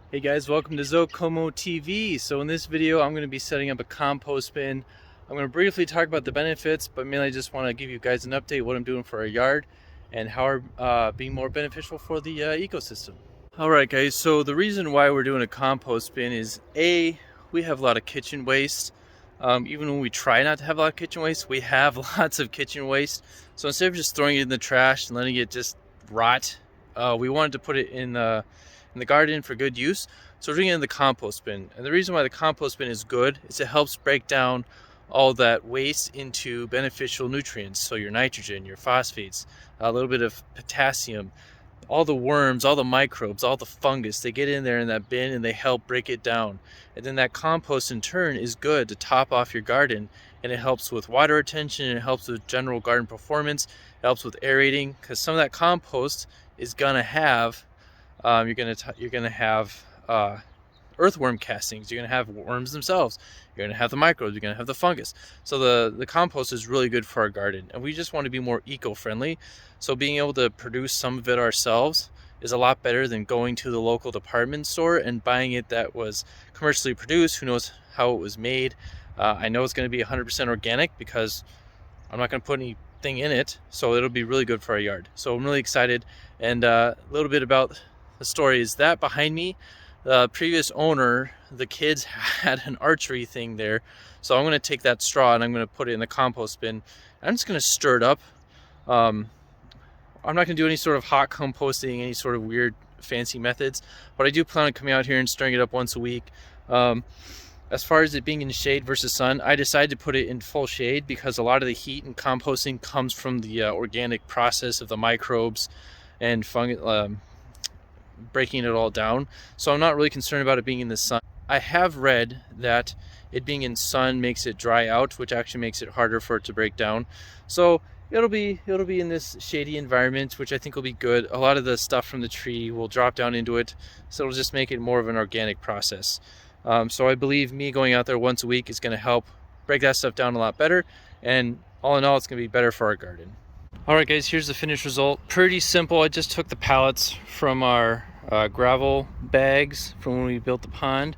Hey guys, welcome to Zocomo TV. So in this video, I'm going to be setting up a compost bin. I'm going to briefly talk about the benefits, but mainly I just want to give you guys an update what I'm doing for our yard and how we're being more beneficial for the ecosystem. Alright guys, so the reason why we're doing a compost bin is we have a lot of kitchen waste. Even when we try not to have a lot of kitchen waste, we have lots of kitchen waste. So instead of just throwing it in the trash and letting it just rot, we wanted to put it in the garden for good use. So we're doing it in the compost bin. And the reason why the compost bin is good is it helps break down all that waste into beneficial nutrients. So your nitrogen, your phosphates, a little bit of potassium, all the worms, all the microbes, all the fungus, they get in there in that bin and they help break it down. And then that compost in turn is good to top off your garden, and it helps with water retention, and it helps with general garden performance. It helps with aerating, because some of that compost is gonna have you're gonna have earthworm castings. You're gonna have worms themselves. You're gonna have the microbes. You're gonna have the fungus. So the compost is really good for our garden, and we just want to be more eco-friendly. So being able to produce some of it ourselves is a lot better than going to the local department store and buying it that was commercially produced. Who knows how it was made? I know it's going to be 100% organic because I'm not going to put anything in it, so it'll be really good for our yard. So I'm really excited. And a little bit about the story is that behind me, the previous owner, the kids had an archery thing there. So I'm going to take that straw and I'm going to put it in the compost bin. I'm just going to stir it up. I'm not going to do any sort of hot composting, any sort of weird fancy methods, but I do plan on coming out here and stirring it up once a week. As far as it being in shade versus sun, I decided to put it in full shade because a lot of the heat in composting comes from the organic process of the microbes and fungus, breaking it all down. So I'm not really concerned about it being in the sun. I have read that it being in sun makes it dry out, which actually makes it harder for it to break down. So it'll be in this shady environment, which I think will be good. A lot of the stuff from the tree will drop down into it, so it'll just make it more of an organic process. So I believe me going out there once a week is going to help break that stuff down a lot better, and all in all, it's going to be better for our garden. Alright guys, here's the finished result. Pretty simple. I just took the pallets from our gravel bags from when we built the pond,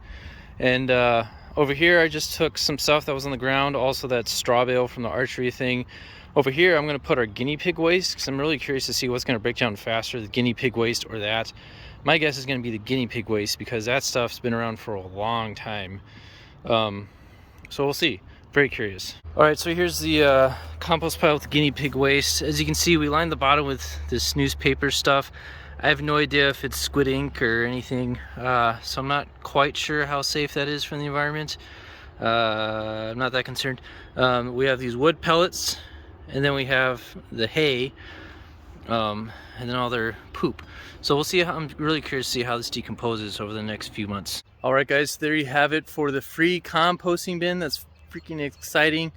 and over here I just took some stuff that was on the ground, also that straw bale from the archery thing. Over here I'm going to put our guinea pig waste because I'm really curious to see what's going to break down faster, the guinea pig waste or that. My guess is going to be the guinea pig waste because that stuff's been around for a long time. So we'll see. Very curious. Alright, so here's the compost pile with the guinea pig waste. As you can see, we lined the bottom with this newspaper stuff. I have no idea if it's squid ink or anything, so I'm not quite sure how safe that is for the environment. I'm not that concerned. We have these wood pellets, and then we have the hay, and then all their poop. So we'll see. I'm really curious to see how this decomposes over the next few months. Alright guys, there you have it for the free composting bin. That's freaking exciting.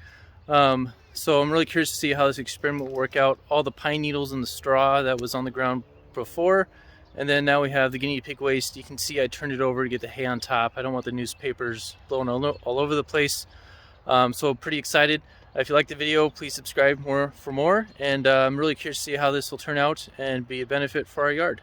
So I'm really curious to see how this experiment will work out. All the pine needles and the straw that was on the ground before, and then now we have the guinea pig waste. You can see I turned it over to get the hay on top. I don't want the newspapers blowing all over the place. So pretty excited. If you liked the video, please subscribe for more, and I'm really curious to see how this will turn out and be a benefit for our yard.